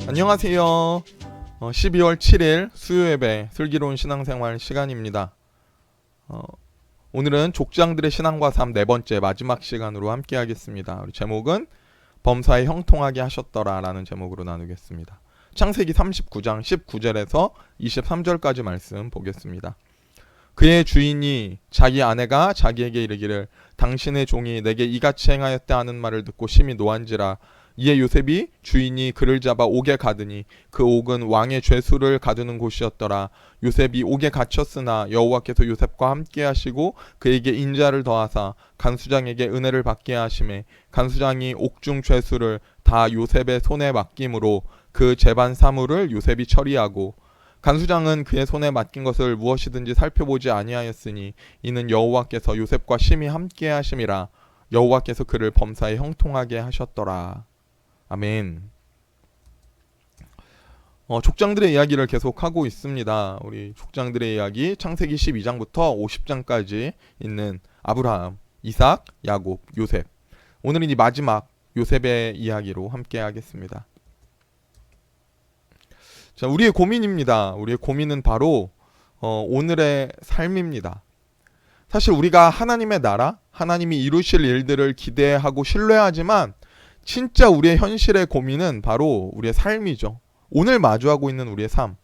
안녕하세요. 12월 7일 수요 예배 슬기로운 신앙생활 시간입니다. 오늘은 족장들의 신앙과 삶 네 번째 마지막 시간으로 함께 하겠습니다. 우리 제목은 범사에 형통하게 하셨더라 라는 제목으로 나누겠습니다. 창세기 39장 19절에서 23절까지 말씀 보겠습니다. 그의 주인이 자기 아내가 자기에게 이르기를 당신의 종이 내게 이같이 행하였다 하는 말을 듣고 심히 노한지라. 이에 요셉이 주인이 그를 잡아 옥에 가두니 그 옥은 왕의 죄수를 가두는 곳이었더라. 요셉이 옥에 갇혔으나 여호와께서 요셉과 함께 하시고 그에게 인자를 더하사 간수장에게 은혜를 받게 하시매 간수장이 옥중 죄수를 다 요셉의 손에 맡김으로 그 재반 사물을 요셉이 처리하고 간수장은 그의 손에 맡긴 것을 무엇이든지 살펴보지 아니하였으니 이는 여호와께서 요셉과 심히 함께 하심이라. 여호와께서 그를 범사에 형통하게 하셨더라. 아멘. 족장들의 이야기를 계속하고 있습니다. 우리 족장들의 이야기 창세기 12장부터 50장까지 있는 아브라함, 이삭, 야곱, 요셉. 오늘은 이 마지막 요셉의 이야기로 함께 하겠습니다. 자, 우리의 고민입니다. 우리의 고민은 바로 오늘의 삶입니다. 사실 우리가 하나님의 나라, 하나님이 이루실 일들을 기대하고 신뢰하지만 진짜 우리의 현실의 고민은 바로 우리의 삶이죠. 오늘 마주하고 있는 우리의 삶.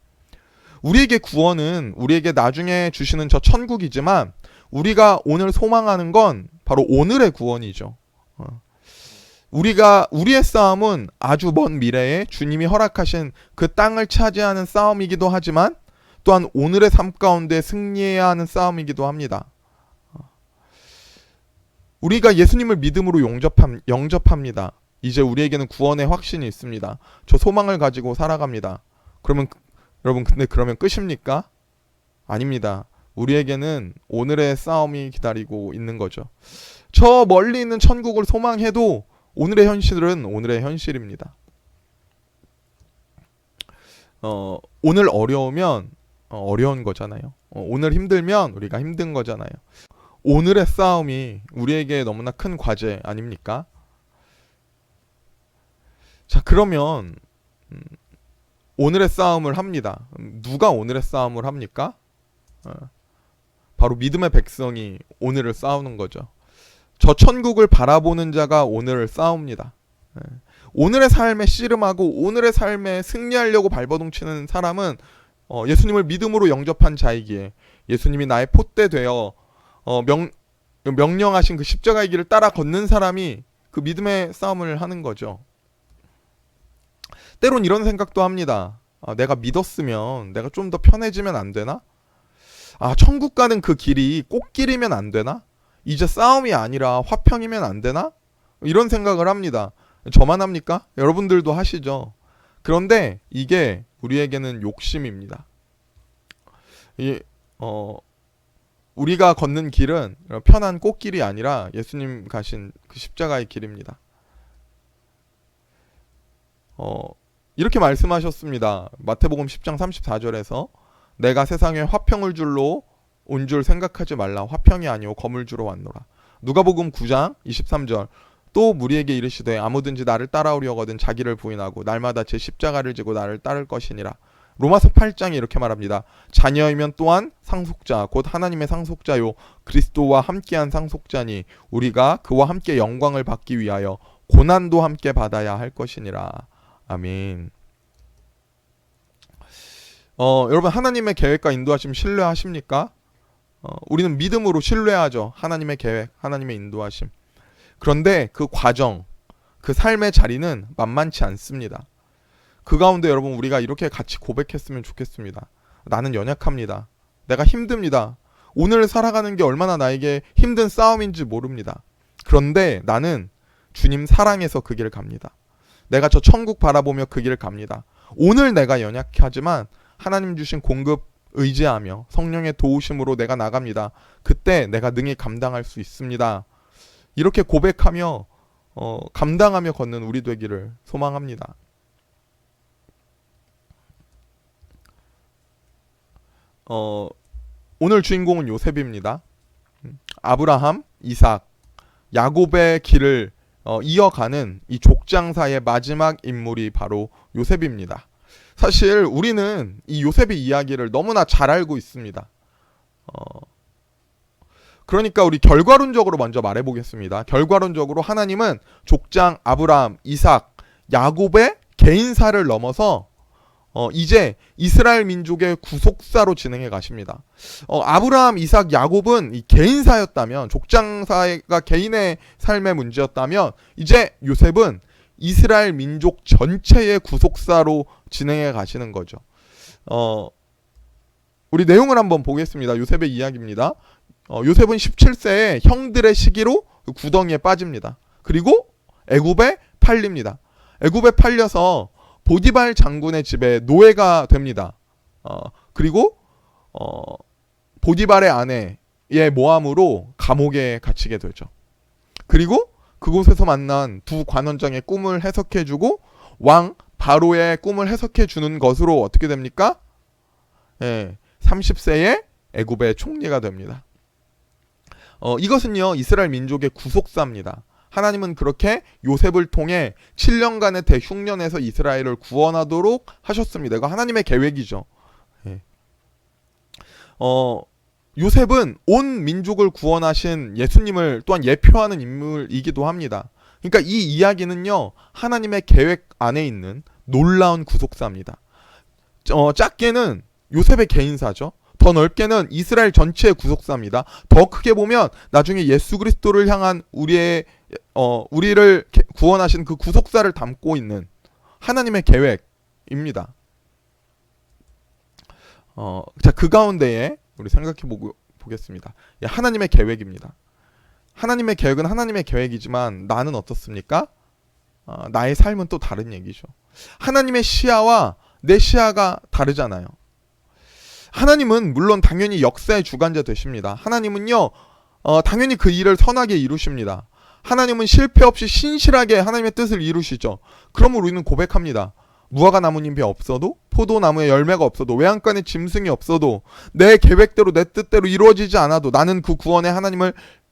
우리에게 구원은 우리에게 나중에 주시는 저 천국이지만 우리가 오늘 소망하는 건 바로 오늘의 구원이죠. 우리의 싸움은 아주 먼 미래에 주님이 허락하신 그 땅을 차지하는 싸움이기도 하지만 또한 오늘의 삶 가운데 승리해야 하는 싸움이기도 합니다. 우리가 예수님을 믿음으로 영접합니다. 이제 우리에게는 구원의 확신이 있습니다. 저 소망을 가지고 살아갑니다. 그러면 여러분 근데 그러면 끝입니까? 아닙니다. 우리에게는 오늘의 싸움이 기다리고 있는 거죠. 저 멀리 있는 천국을 소망해도 오늘의 현실은 오늘의 현실입니다. 오늘 어려우면 어려운 거잖아요. 오늘 힘들면 우리가 힘든 거잖아요. 오늘의 싸움이 우리에게 너무나 큰 과제 아닙니까? 자, 그러면 오늘의 싸움을 합니다. 누가 오늘의 싸움을 합니까? 바로 믿음의 백성이 오늘을 싸우는 거죠. 저 천국을 바라보는 자가 오늘을 싸웁니다. 오늘의 삶에 씨름하고 오늘의 삶에 승리하려고 발버둥치는 사람은 예수님을 믿음으로 영접한 자이기에 예수님이 나의 포대 되어 명령하신 그 십자가의 길을 따라 걷는 사람이 그 믿음의 싸움을 하는 거죠. 때론 이런 생각도 합니다. 내가 믿었으면 내가 좀 더 편해지면 안 되나? 천국 가는 그 길이 꽃길이면 안 되나? 이제 싸움이 아니라 화평이면 안 되나? 이런 생각을 합니다. 저만 합니까? 여러분들도 하시죠. 그런데 이게 우리에게는 욕심입니다. 우리가 걷는 길은 편한 꽃길이 아니라 예수님 가신 그 십자가의 길입니다. 이렇게 말씀하셨습니다. 마태복음 10장 34절에서 내가 세상에 화평을 줄로 온 줄 생각하지 말라. 화평이 아니오 거물주로 왔노라. 누가복음 9장 23절 또 무리에게 이르시되 아무든지 나를 따라오려거든 자기를 부인하고 날마다 제 십자가를 지고 나를 따를 것이니라. 로마서 8장에 이렇게 말합니다. 자녀이면 또한 상속자 곧 하나님의 상속자요 그리스도와 함께한 상속자니 우리가 그와 함께 영광을 받기 위하여 고난도 함께 받아야 할 것이니라. 아멘. 여러분 하나님의 계획과 인도하심 신뢰하십니까? 우리는 믿음으로 신뢰하죠. 하나님의 계획, 하나님의 인도하심. 그런데 그 과정, 그 삶의 자리는 만만치 않습니다. 그 가운데 여러분 우리가 이렇게 같이 고백했으면 좋겠습니다. 나는 연약합니다. 내가 힘듭니다. 오늘 살아가는 게 얼마나 나에게 힘든 싸움인지 모릅니다. 그런데 나는 주님 사랑해서 그 길을 갑니다. 내가 저 천국 바라보며 그 길을 갑니다. 오늘 내가 연약하지만 하나님 주신 공급 의지하며 성령의 도우심으로 내가 나갑니다. 그때 내가 능히 감당할 수 있습니다. 이렇게 고백하며 감당하며 걷는 우리 되기를 소망합니다. 오늘 주인공은 요셉입니다. 아브라함, 이삭, 야곱의 길을 이어가는 이 족장사의 마지막 인물이 바로 요셉입니다. 사실 우리는 이 요셉의 이야기를 너무나 잘 알고 있습니다. 그러니까 우리 결과론적으로 먼저 말해보겠습니다. 결과론적으로 하나님은 족장 아브라함, 이삭, 야곱의 개인사를 넘어서 이제 이스라엘 민족의 구속사로 진행해 가십니다. 아브라함, 이삭, 야곱은 이 개인사였다면, 족장사가 개인의 삶의 문제였다면, 이제 요셉은 이스라엘 민족 전체의 구속사로 진행해 가시는 거죠. 우리 내용을 한번 보겠습니다. 요셉의 이야기입니다. 요셉은 17세에 형들의 시기로 그 구덩이에 빠집니다. 그리고 애굽에 팔립니다. 애굽에 팔려서 보디발 장군의 집에 노예가 됩니다. 그리고 보디발의 아내의 모함으로 감옥에 갇히게 되죠. 그리고 그곳에서 만난 두 관원장의 꿈을 해석해주고 왕 바로의 꿈을 해석해주는 것으로 어떻게 됩니까? 30세에 애굽의 총리가 됩니다. 이것은요 이스라엘 민족의 구속사입니다. 하나님은 그렇게 요셉을 통해 7년간의 대흉년에서 이스라엘을 구원하도록 하셨습니다. 이거 하나님의 계획이죠. 요셉은 온 민족을 구원하신 예수님을 또한 예표하는 인물이기도 합니다. 그러니까 이 이야기는요 하나님의 계획 안에 있는 놀라운 구속사입니다. 작게는 요셉의 개인사죠. 더 넓게는 이스라엘 전체의 구속사입니다. 더 크게 보면 나중에 예수 그리스도를 향한 우리를 구원하신 그 구속사를 담고 있는 하나님의 계획입니다. 자, 그 가운데에 우리 생각해 보겠습니다. 하나님의 계획입니다. 하나님의 계획은 하나님의 계획이지만 나는 어떻습니까? 나의 삶은 또 다른 얘기죠. 하나님의 시야와 내 시야가 다르잖아요. 하나님은 물론 당연히 역사의 주관자 되십니다. 하나님은요 당연히 그 일을 선하게 이루십니다. 하나님은 실패 없이 신실하게 하나님의 뜻을 이루시죠. 그러면 우리는 고백합니다. 무화과 나뭇잎이 없어도, 포도나무에 열매가 없어도, 외양간에 짐승이 없어도, 내 계획대로 내 뜻대로 이루어지지 않아도 나는 그 구원의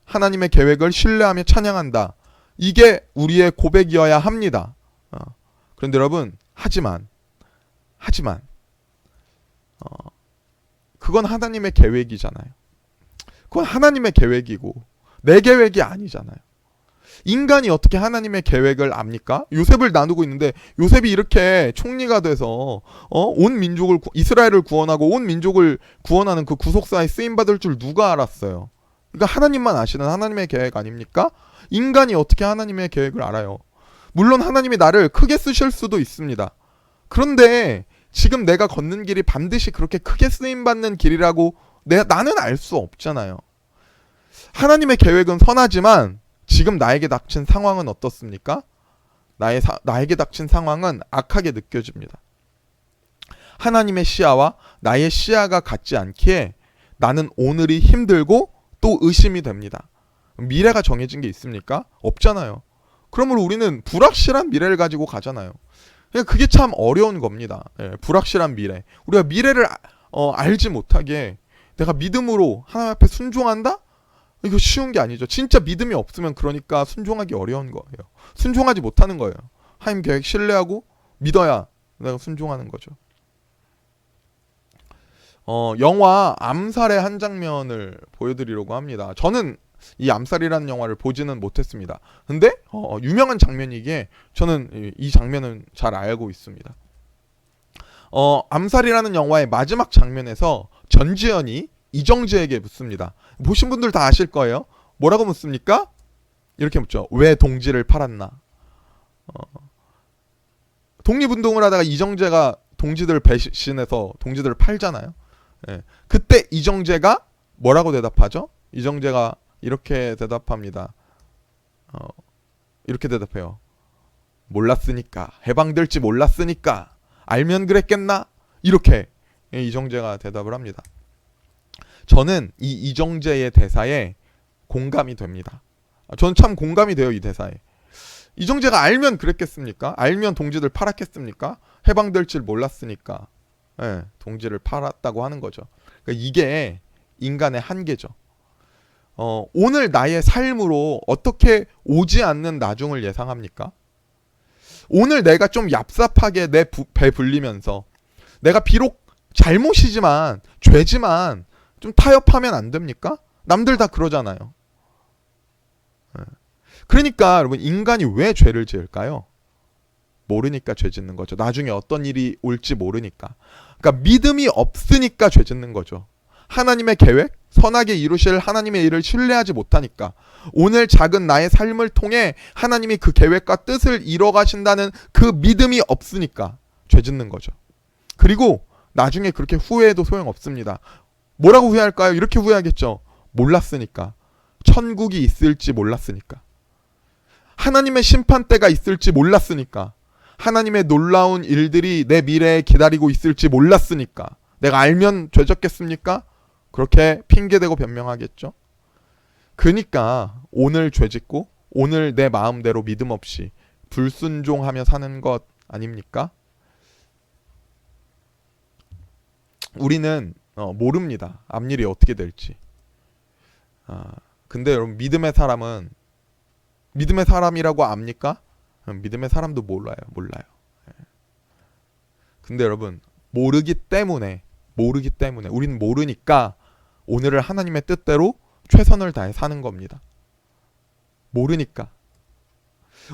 하나님의 계획을 신뢰하며 찬양한다. 이게 우리의 고백이어야 합니다. 그런데 여러분 하지만 그건 하나님의 계획이잖아요. 그건 하나님의 계획이고 내 계획이 아니잖아요. 인간이 어떻게 하나님의 계획을 압니까? 요셉을 나누고 있는데 요셉이 이렇게 총리가 돼서 온 민족을 이스라엘을 구원하고 온 민족을 구원하는 그 구속사에 쓰임받을 줄 누가 알았어요? 그러니까 하나님만 아시는 하나님의 계획 아닙니까? 인간이 어떻게 하나님의 계획을 알아요? 물론 하나님이 나를 크게 쓰실 수도 있습니다. 그런데 지금 내가 걷는 길이 반드시 그렇게 크게 쓰임받는 길이라고 나는 알 수 없잖아요. 하나님의 계획은 선하지만 지금 나에게 닥친 상황은 어떻습니까? 나에게 닥친 상황은 악하게 느껴집니다. 하나님의 시야와 나의 시야가 같지 않기에 나는 오늘이 힘들고 또 의심이 됩니다. 미래가 정해진 게 있습니까? 없잖아요. 그러므로 우리는 불확실한 미래를 가지고 가잖아요. 그게 참 어려운 겁니다. 불확실한 미래. 우리가 미래를 알지 못하게 내가 믿음으로 하나님 앞에 순종한다? 이거 쉬운 게 아니죠. 진짜 믿음이 없으면 그러니까 순종하기 어려운 거예요. 순종하지 못하는 거예요. 하나님 계획 신뢰하고 믿어야 내가 순종하는 거죠. 영화 암살의 한 장면을 보여드리려고 합니다. 저는 이 암살이라는 영화를 보지는 못했습니다. 근데 유명한 장면이기에 저는 이 장면은 잘 알고 있습니다. 암살이라는 영화의 마지막 장면에서 전지현이 이정재에게 묻습니다. 보신 분들 다 아실 거예요. 뭐라고 묻습니까? 이렇게 묻죠. 왜 동지를 팔았나? 독립운동을 하다가 이정재가 동지들을 배신해서 동지들을 팔잖아요. 그때 이정재가 뭐라고 대답하죠? 이정재가 이렇게 대답합니다. 이렇게 대답해요. 몰랐으니까, 해방될지 몰랐으니까, 알면 그랬겠나? 이렇게 이정재가 대답을 합니다. 저는 이 이정재의 대사에 공감이 됩니다. 저는 참 공감이 돼요, 이 대사에. 이정재가 알면 그랬겠습니까? 알면 동지들 팔았겠습니까? 해방될 줄 몰랐으니까 동지를 팔았다고 하는 거죠. 그러니까 이게 인간의 한계죠. 오늘 나의 삶으로 어떻게 오지 않는 나중을 예상합니까? 오늘 내가 좀 얍삽하게 내 배 불리면서 내가 비록 잘못이지만 죄지만 좀 타협하면 안 됩니까? 남들 다 그러잖아요. 그러니까 여러분, 인간이 왜 죄를 지을까요? 모르니까 죄 짓는 거죠. 나중에 어떤 일이 올지 모르니까. 그러니까 믿음이 없으니까 죄 짓는 거죠. 하나님의 계획, 선하게 이루실 하나님의 일을 신뢰하지 못하니까. 오늘 작은 나의 삶을 통해 하나님이 그 계획과 뜻을 이뤄 가신다는 그 믿음이 없으니까 죄 짓는 거죠. 그리고 나중에 그렇게 후회해도 소용없습니다. 뭐라고 후회할까요? 이렇게 후회하겠죠. 몰랐으니까. 천국이 있을지 몰랐으니까. 하나님의 심판대가 있을지 몰랐으니까. 하나님의 놀라운 일들이 내 미래에 기다리고 있을지 몰랐으니까. 내가 알면 죄졌겠습니까? 그렇게 핑계대고 변명하겠죠. 그러니까 오늘 죄짓고 오늘 내 마음대로 믿음 없이 불순종하며 사는 것 아닙니까? 우리는 모릅니다. 앞일이 어떻게 될지. 근데 여러분, 믿음의 사람이라고 압니까? 믿음의 사람도 몰라요. 근데 여러분, 모르기 때문에 우리는 모르니까 오늘을 하나님의 뜻대로 최선을 다해 사는 겁니다. 모르니까.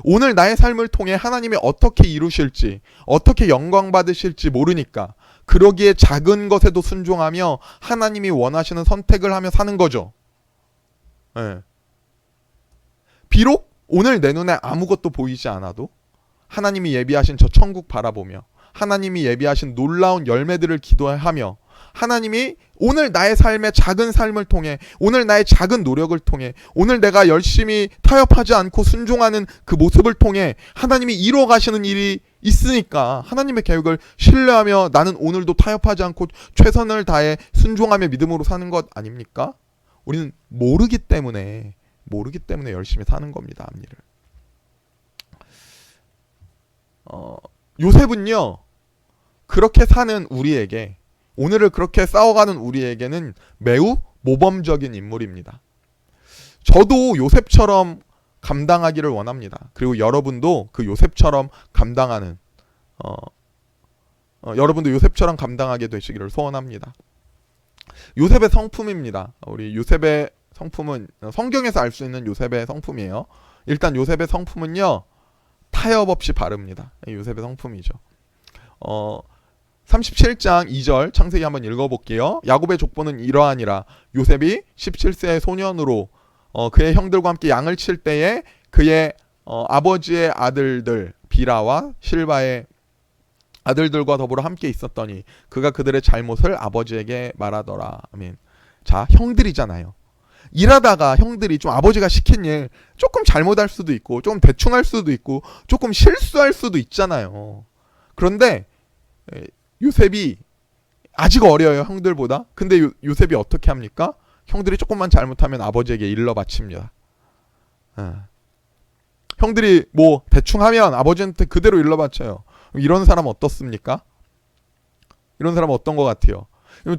오늘 나의 삶을 통해 하나님이 어떻게 이루실지, 어떻게 영광 받으실지 모르니까 그러기에 작은 것에도 순종하며 하나님이 원하시는 선택을 하며 사는 거죠. 비록 오늘 내 눈에 아무것도 보이지 않아도 하나님이 예비하신 저 천국 바라보며 하나님이 예비하신 놀라운 열매들을 기도하며 하나님이 오늘 나의 삶의 작은 삶을 통해 오늘 나의 작은 노력을 통해 오늘 내가 열심히 타협하지 않고 순종하는 그 모습을 통해 하나님이 이루어 가시는 일이 있으니까 하나님의 계획을 신뢰하며 나는 오늘도 타협하지 않고 최선을 다해 순종하며 믿음으로 사는 것 아닙니까? 우리는 모르기 때문에 열심히 사는 겁니다. 앞일을. 요셉은요, 그렇게 사는 우리에게, 오늘을 그렇게 싸워가는 우리에게는 매우 모범적인 인물입니다. 저도 요셉처럼 감당하기를 원합니다. 그리고 여러분도 그 요셉처럼 감당하는 여러분도 요셉처럼 감당하게 되시기를 소원합니다. 요셉의 성품입니다. 우리 요셉의 성품은 성경에서 알 수 있는 요셉의 성품이에요. 일단 요셉의 성품은요, 타협 없이 바릅니다. 요셉의 성품이죠. 37장 2절 창세기 한번 읽어볼게요. 야곱의 족보는 이러하니라. 요셉이 17세의 소년으로 그의 형들과 함께 양을 칠 때에 그의 아버지의 아들들 비라와 실바의 아들들과 더불어 함께 있었더니 그가 그들의 잘못을 아버지에게 말하더라. 아멘. 자, 형들이잖아요. 일하다가 형들이 좀 아버지가 시킨 일 조금 잘못할 수도 있고 조금 대충 할 수도 있고 조금 실수할 수도 있잖아요. 그런데 요셉이 아직 어려요, 형들보다. 근데 요셉이 어떻게 합니까? 형들이 조금만 잘못하면 아버지에게 일러 바칩니다. 형들이 뭐 대충 하면 아버지한테 그대로 일러 바쳐요. 이런 사람 어떻습니까? 이런 사람 어떤 것 같아요?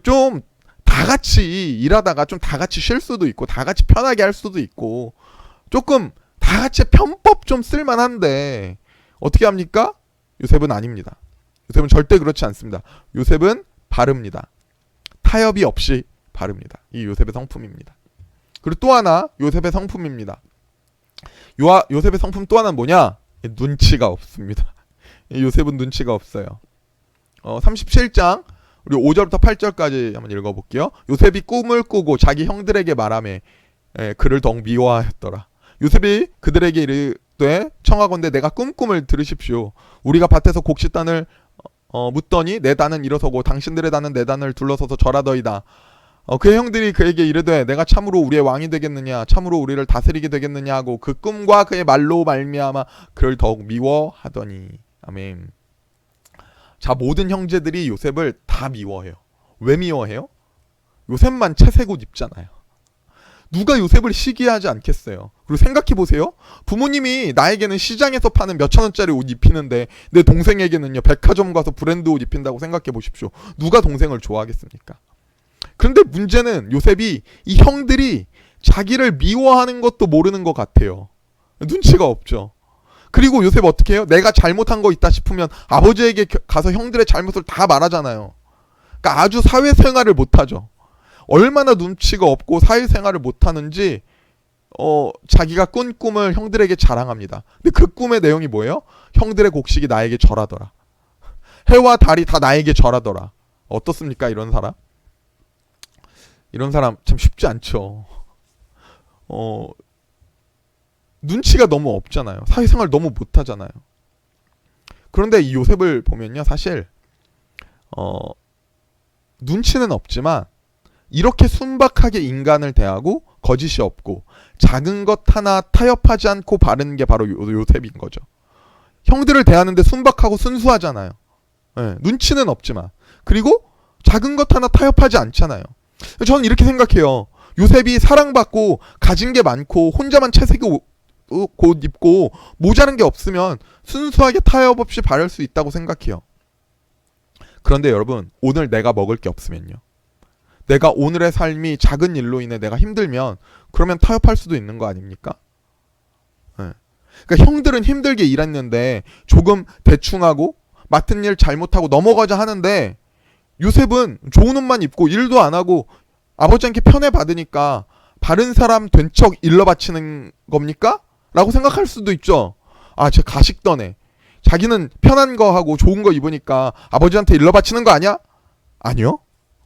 좀 다 같이 일하다가 좀 다 같이 쉴 수도 있고 다 같이 편하게 할 수도 있고 조금 다 같이 편법 좀 쓸만한데 어떻게 합니까? 요셉은 아닙니다. 요셉은 절대 그렇지 않습니다. 요셉은 바릅니다. 타협이 없이 바릅니다. 이 요셉의 성품입니다. 그리고 또 하나 요셉의 성품입니다. 요셉의 성품 또 하나는 뭐냐? 눈치가 없습니다. 요셉은 눈치가 없어요. 37장 우리 5절부터 8절까지 한번 읽어볼게요. 요셉이 꿈을 꾸고 자기 형들에게 말하매 그를 더욱 미워하였더라. 요셉이 그들에게 이르되 청하건대 내가 꿈꿈을 들으십시오. 우리가 밭에서 곡식단을 묻더니 내 단은 일어서고 당신들의 단은 내 단을 둘러서서 절하더이다. 그의 형들이 그에게 이르되 내가 참으로 우리의 왕이 되겠느냐 참으로 우리를 다스리게 되겠느냐 하고 그 꿈과 그의 말로 말미암아 그를 더욱 미워하더니. 아멘. 자, 모든 형제들이 요셉을 다 미워해요. 왜 미워해요? 요셉만 채색 옷 입잖아요. 누가 요셉을 시기하지 않겠어요. 그리고 생각해보세요. 부모님이 나에게는 시장에서 파는 몇천 원짜리 옷 입히는데 내 동생에게는요 백화점 가서 브랜드 옷 입힌다고 생각해보십시오. 누가 동생을 좋아하겠습니까? 그런데 문제는 요셉이 이 형들이 자기를 미워하는 것도 모르는 것 같아요. 눈치가 없죠. 그리고 요셉 어떻게 해요? 내가 잘못한 거 있다 싶으면 아버지에게 가서 형들의 잘못을 다 말하잖아요. 그러니까 아주 사회생활을 못하죠. 얼마나 눈치가 없고 사회생활을 못하는지 자기가 꾼 꿈을 형들에게 자랑합니다. 근데 그 꿈의 내용이 뭐예요? 형들의 곡식이 나에게 절하더라. 해와 달이 다 나에게 절하더라. 어떻습니까? 이런 사람? 이런 사람 참 쉽지 않죠. 눈치가 너무 없잖아요. 사회생활 너무 못하잖아요. 그런데 이 요셉을 보면요, 사실 눈치는 없지만 이렇게 순박하게 인간을 대하고 거짓이 없고 작은 것 하나 타협하지 않고 바르는 게 바로 요셉인 거죠. 형들을 대하는데 순박하고 순수하잖아요. 네, 눈치는 없지만 그리고 작은 것 하나 타협하지 않잖아요. 저는 이렇게 생각해요. 요셉이 사랑받고 가진 게 많고 혼자만 채색이 옷 입고 모자란 게 없으면 순수하게 타협 없이 바를 수 있다고 생각해요. 그런데 여러분, 오늘 내가 먹을 게 없으면요, 내가 오늘의 삶이 작은 일로 인해 내가 힘들면 그러면 타협할 수도 있는 거 아닙니까? 네. 그러니까 형들은 힘들게 일했는데 조금 대충하고 맡은 일 잘못하고 넘어가자 하는데 요셉은 좋은 옷만 입고 일도 안 하고 아버지한테 편애받으니까 바른 사람 된 척 일러 바치는 겁니까? 라고 생각할 수도 있죠. 아, 쟤 가식더네. 자기는 편한 거 하고 좋은 거 입으니까 아버지한테 일러 바치는 거 아니야? 아니요.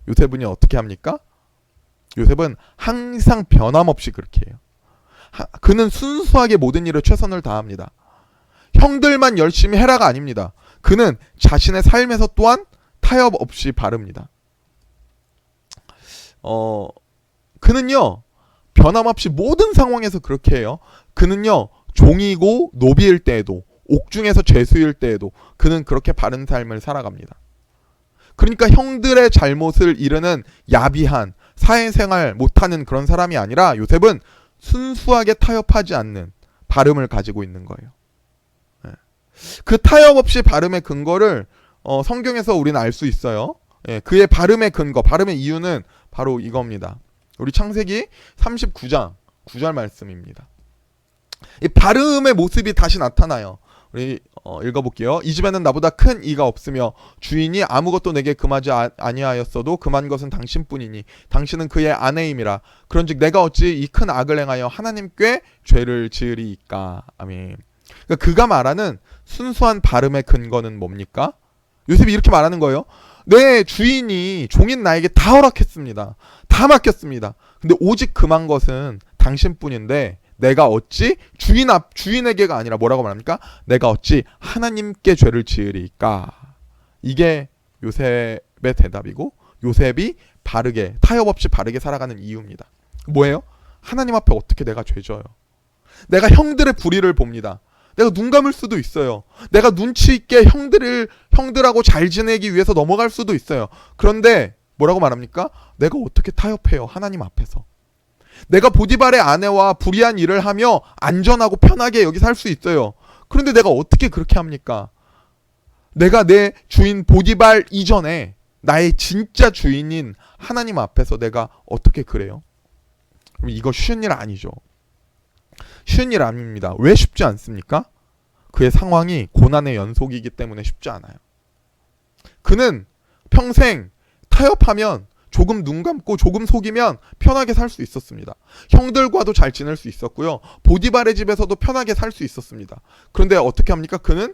요셉은 어떻게 합니까? 요셉은 항상 변함없이 그렇게 해요. 그는 순수하게 모든 일에 최선을 다합니다. 형들만 열심히 해라가 아닙니다. 그는 자신의 삶에서 또한 타협 없이 바릅니다. 그는요, 변함없이 모든 상황에서 그렇게 해요. 그는요, 종이고 노비일 때에도 옥중에서 죄수일 때에도 그는 그렇게 바른 삶을 살아갑니다. 그러니까 형들의 잘못을 이르는 야비한 사회생활 못하는 그런 사람이 아니라 요셉은 순수하게 타협하지 않는 바름을 가지고 있는 거예요. 네. 그 타협 없이 바름의 근거를 성경에서 우리는 알 수 있어요. 예, 그의 바름의 근거, 바름의 이유는 바로 이겁니다. 우리 창세기 39장 9절 말씀입니다. 이 바름의 모습이 다시 나타나요. 우리 읽어볼게요. 이 집에는 나보다 큰 이가 없으며 주인이 아무것도 내게 금하지 아니하였어도 금한 것은 당신뿐이니 당신은 그의 아내임이라. 그런즉 내가 어찌 이 큰 악을 행하여 하나님께 죄를 지으리이까. 아멘. 그러니까 그가 말하는 순수한 바름의 근거는 뭡니까? 요셉이 이렇게 말하는 거예요. 내 주인이 종인 나에게 다 허락했습니다. 다 맡겼습니다. 근데 오직 금한 것은 당신뿐인데 내가 어찌 주인에게가 아니라 뭐라고 말합니까? 내가 어찌 하나님께 죄를 지으리까? 이게 요셉의 대답이고 요셉이 바르게 타협 없이 바르게 살아가는 이유입니다. 뭐예요? 하나님 앞에 어떻게 내가 죄져요? 내가 형들의 불의를 봅니다. 내가 눈 감을 수도 있어요. 내가 눈치 있게 형들하고 잘 지내기 위해서 넘어갈 수도 있어요. 그런데 뭐라고 말합니까? 내가 어떻게 타협해요? 하나님 앞에서. 내가 보디발의 아내와 불의한 일을 하며 안전하고 편하게 여기 살 수 있어요. 그런데 내가 어떻게 그렇게 합니까? 내가 내 주인 보디발 이전에 나의 진짜 주인인 하나님 앞에서 내가 어떻게 그래요? 이거 쉬운 일 아니죠. 쉬운 일 아닙니다. 왜 쉽지 않습니까? 그의 상황이 고난의 연속이기 때문에 쉽지 않아요. 그는 평생 타협하면 조금 눈 감고 조금 속이면 편하게 살 수 있었습니다. 형들과도 잘 지낼 수 있었고요. 보디발의 집에서도 편하게 살 수 있었습니다. 그런데 어떻게 합니까? 그는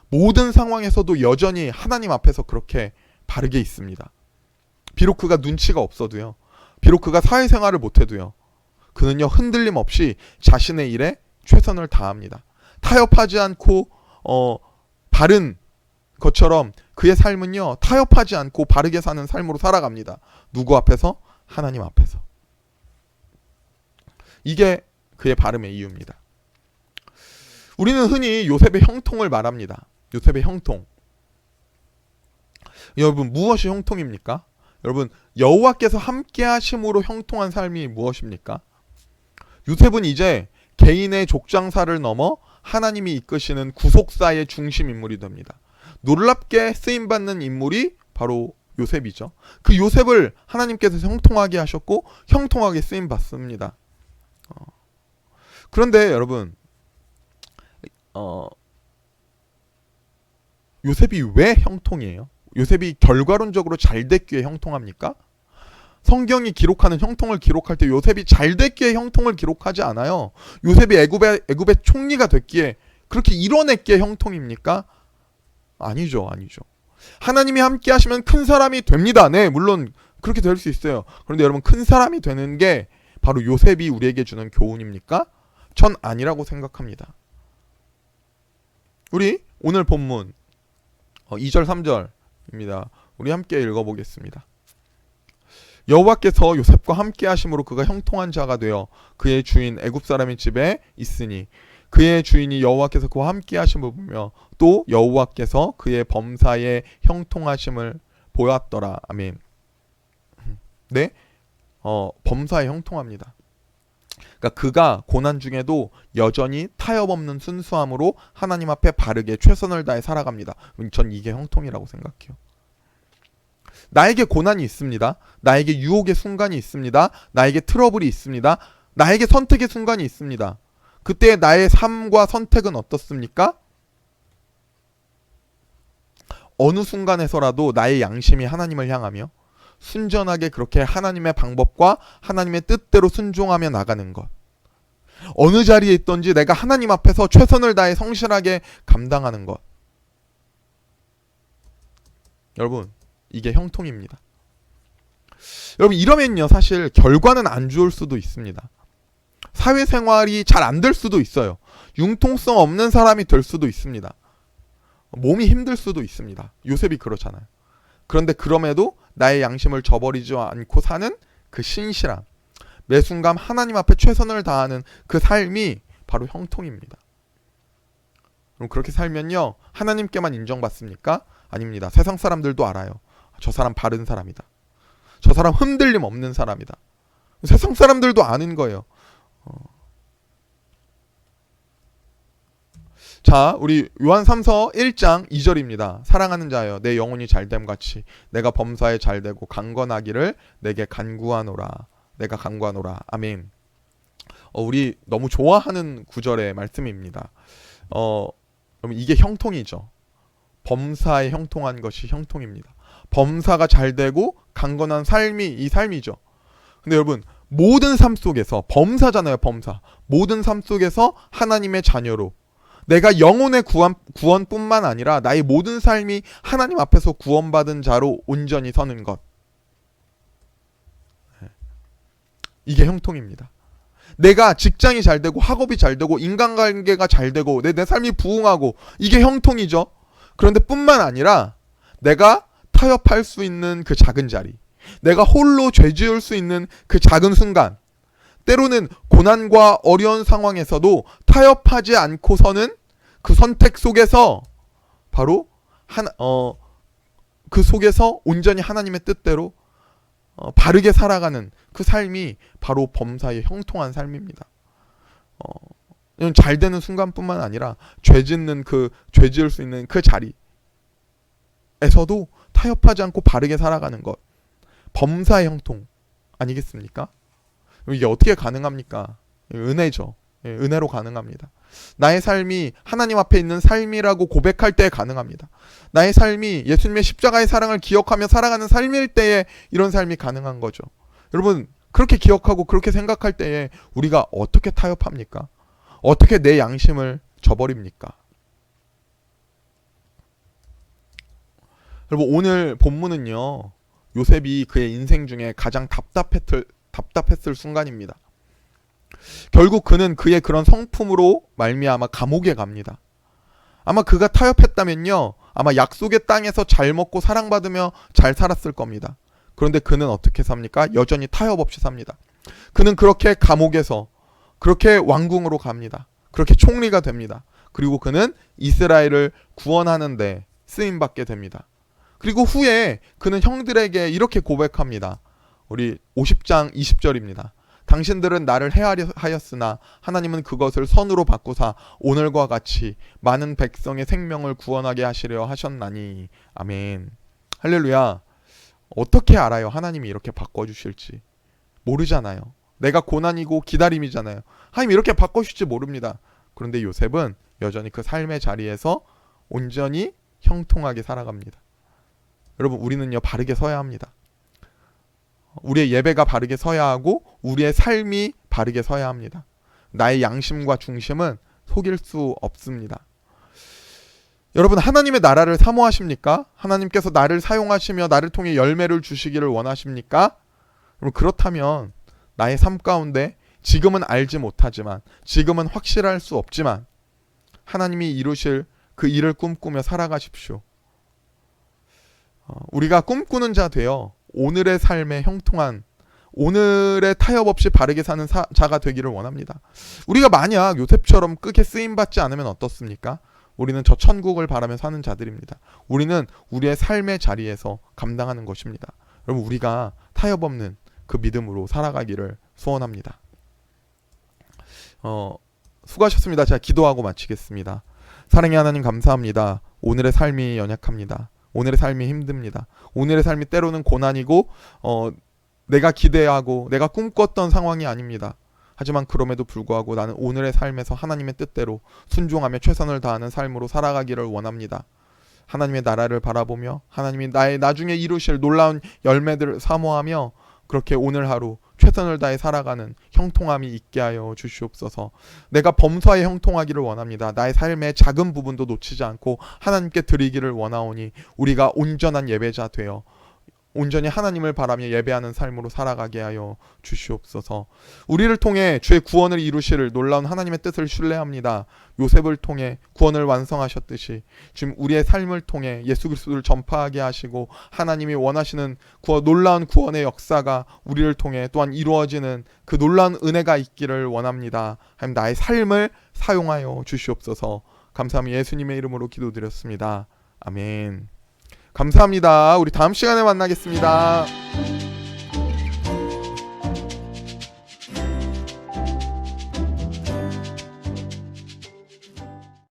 모든 상황에서도 여전히 하나님 앞에서 그렇게 바르게 있습니다. 비록 그가 눈치가 없어도요. 비록 그가 사회생활을 못해도요. 그는요, 흔들림 없이 자신의 일에 최선을 다합니다. 타협하지 않고 바른 것처럼 그의 삶은요, 타협하지 않고 바르게 사는 삶으로 살아갑니다. 누구 앞에서? 하나님 앞에서. 이게 그의 바름의 이유입니다. 우리는 흔히 요셉의 형통을 말합니다. 요셉의 형통. 여러분, 무엇이 형통입니까? 여러분, 여호와께서 함께 하심으로 형통한 삶이 무엇입니까? 요셉은 이제 개인의 족장사를 넘어 하나님이 이끄시는 구속사의 중심 인물이 됩니다. 놀랍게 쓰임받는 인물이 바로 요셉이죠. 그 요셉을 하나님께서 형통하게 하셨고 형통하게 쓰임받습니다. 그런데 여러분, 요셉이 왜 형통이에요? 요셉이 결과론적으로 잘 됐기에 형통합니까? 성경이 기록하는 형통을 기록할 때 요셉이 잘 됐기에 형통을 기록하지 않아요. 요셉이 애굽의 총리가 됐기에 그렇게 이뤄냈기에 형통입니까? 아니죠. 하나님이 함께 하시면 큰 사람이 됩니다. 네, 물론 그렇게 될 수 있어요. 그런데 여러분, 큰 사람이 되는 게 바로 요셉이 우리에게 주는 교훈입니까? 전 아니라고 생각합니다. 우리 오늘 본문 2절 3절입니다. 우리 함께 읽어보겠습니다. 여호와께서 요셉과 함께 하심으로 그가 형통한 자가 되어 그의 주인 애굽 사람의 집에 있으니 그의 주인이 여호와께서 그와 함께 하심을 보며 또 여호와께서 그의 범사에 형통하심을 보았더라. 아멘. 네, 범사에 형통합니다. 그러니까 그가 고난 중에도 여전히 타협 없는 순수함으로 하나님 앞에 바르게 최선을 다해 살아갑니다. 전 이게 형통이라고 생각해요. 나에게 고난이 있습니다. 나에게 유혹의 순간이 있습니다. 나에게 트러블이 있습니다. 나에게 선택의 순간이 있습니다. 그때 나의 삶과 선택은 어떻습니까? 어느 순간에서라도 나의 양심이 하나님을 향하며 순전하게 그렇게 하나님의 방법과 하나님의 뜻대로 순종하며 나가는 것. 어느 자리에 있든지 내가 하나님 앞에서 최선을 다해 성실하게 감당하는 것. 여러분, 이게 형통입니다. 여러분, 이러면요, 사실 결과는 안 좋을 수도 있습니다. 사회생활이 잘 안 될 수도 있어요. 융통성 없는 사람이 될 수도 있습니다. 몸이 힘들 수도 있습니다. 요셉이 그렇잖아요. 그런데 그럼에도 나의 양심을 저버리지 않고 사는 그 신실함, 매 순간 하나님 앞에 최선을 다하는 그 삶이 바로 형통입니다. 그럼 그렇게 살면요, 하나님께만 인정받습니까? 아닙니다. 세상 사람들도 알아요. 저 사람 바른 사람이다. 저 사람 흔들림 없는 사람이다. 세상 사람들도 아는 거예요. 자, 우리 요한 3서 1장 2절입니다. 사랑하는 자여, 내 영혼이 잘됨 같이 내가 범사에 잘되고 강건하기를 내게 간구하노라. 내가 간구하노라. 아멘. 우리 너무 좋아하는 구절의 말씀입니다. 이게 형통이죠. 범사에 형통한 것이 형통입니다. 범사가 잘되고 강건한 삶이 이 삶이죠. 근데 여러분, 모든 삶 속에서 범사잖아요. 범사. 모든 삶 속에서 하나님의 자녀로 내가 영혼의 구원뿐만 아니라 나의 모든 삶이 하나님 앞에서 구원받은 자로 온전히 서는 것. 이게 형통입니다. 내가 직장이 잘 되고 학업이 잘 되고 인간관계가 잘 되고 내 삶이 부흥하고 이게 형통이죠. 그런데 뿐만 아니라 내가 타협할 수 있는 그 작은 자리, 내가 홀로 죄 지을 수 있는 그 작은 순간, 때로는 고난과 어려운 상황에서도 타협하지 않고서는 그 선택 속에서 바로 그 속에서 온전히 하나님의 뜻대로 바르게 살아가는 그 삶이 바로 범사의 형통한 삶입니다. 잘 되는 순간뿐만 아니라 죄 지을 수 있는 그 자리에서도 타협하지 않고 바르게 살아가는 것. 범사의 형통 아니겠습니까? 이게 어떻게 가능합니까? 은혜죠. 은혜로 가능합니다. 나의 삶이 하나님 앞에 있는 삶이라고 고백할 때 가능합니다. 나의 삶이 예수님의 십자가의 사랑을 기억하며 살아가는 삶일 때에 이런 삶이 가능한 거죠. 여러분, 그렇게 기억하고 그렇게 생각할 때에 우리가 어떻게 타협합니까? 어떻게 내 양심을 저버립니까? 여러분, 오늘 본문은요, 요셉이 그의 인생 중에 가장 답답했을 순간입니다. 결국 그는 그의 그런 성품으로 말미암아 감옥에 갑니다. 아마 그가 타협했다면요, 아마 약속의 땅에서 잘 먹고 사랑받으며 잘 살았을 겁니다. 그런데 그는 어떻게 삽니까? 여전히 타협 없이 삽니다. 그는 그렇게 감옥에서 그렇게 왕궁으로 갑니다. 그렇게 총리가 됩니다. 그리고 그는 이스라엘을 구원하는 데 쓰임받게 됩니다. 그리고 후에 그는 형들에게 이렇게 고백합니다. 우리 50장 20절입니다. 당신들은 나를 해하려 하였으나 하나님은 그것을 선으로 바꾸사 오늘과 같이 많은 백성의 생명을 구원하게 하시려 하셨나니. 아멘. 할렐루야. 어떻게 알아요? 하나님이 이렇게 바꿔주실지. 모르잖아요. 내가 고난이고 기다림이잖아요. 하나님 이렇게 바꿔주실지 모릅니다. 그런데 요셉은 여전히 그 삶의 자리에서 온전히 형통하게 살아갑니다. 여러분, 우리는요 바르게 서야 합니다. 우리의 예배가 바르게 서야 하고 우리의 삶이 바르게 서야 합니다. 나의 양심과 중심은 속일 수 없습니다. 여러분, 하나님의 나라를 사모하십니까? 하나님께서 나를 사용하시며 나를 통해 열매를 주시기를 원하십니까? 그렇다면 나의 삶 가운데 지금은 알지 못하지만, 지금은 확실할 수 없지만 하나님이 이루실 그 일을 꿈꾸며 살아가십시오. 우리가 꿈꾸는 자 되어 오늘의 삶에 형통한, 오늘의 타협 없이 바르게 사는 자가 되기를 원합니다. 우리가 만약 요셉처럼 끄게 쓰임받지 않으면 어떻습니까? 우리는 저 천국을 바라며 사는 자들입니다. 우리는 우리의 삶의 자리에서 감당하는 것입니다. 여러분, 우리가 타협 없는 그 믿음으로 살아가기를 소원합니다. 수고하셨습니다. 제가 기도하고 마치겠습니다. 사랑의 하나님, 감사합니다. 오늘의 삶이 연약합니다. 오늘의 삶이 힘듭니다. 오늘의 삶이 때로는 고난이고 내가 기대하고 내가 꿈꿨던 상황이 아닙니다. 하지만 그럼에도 불구하고 나는 오늘의 삶에서 하나님의 뜻대로 순종하며 최선을 다하는 삶으로 살아가기를 원합니다. 하나님의 나라를 바라보며 하나님이 나의 나중에 이루실 놀라운 열매들을 사모하며 그렇게 오늘 하루 최선을 다해 살아가는 형통함이 있게 하여 주시옵소서. 내가 범사에 형통하기를 원합니다. 나의 삶의 작은 부분도 놓치지 않고 하나님께 드리기를 원하오니 우리가 온전한 예배자 되어 온전히 하나님을 바라며 예배하는 삶으로 살아가게 하여 주시옵소서. 우리를 통해 주의 구원을 이루실 놀라운 하나님의 뜻을 신뢰합니다. 요셉을 통해 구원을 완성하셨듯이 지금 우리의 삶을 통해 예수 그리스도를 전파하게 하시고 하나님이 원하시는 놀라운 구원의 역사가 우리를 통해 또한 이루어지는 그 놀라운 은혜가 있기를 원합니다. 하나님, 나의 삶을 사용하여 주시옵소서. 감사함이 예수님의 이름으로 기도드렸습니다. 아멘. 감사합니다. 우리 다음 시간에 만나겠습니다.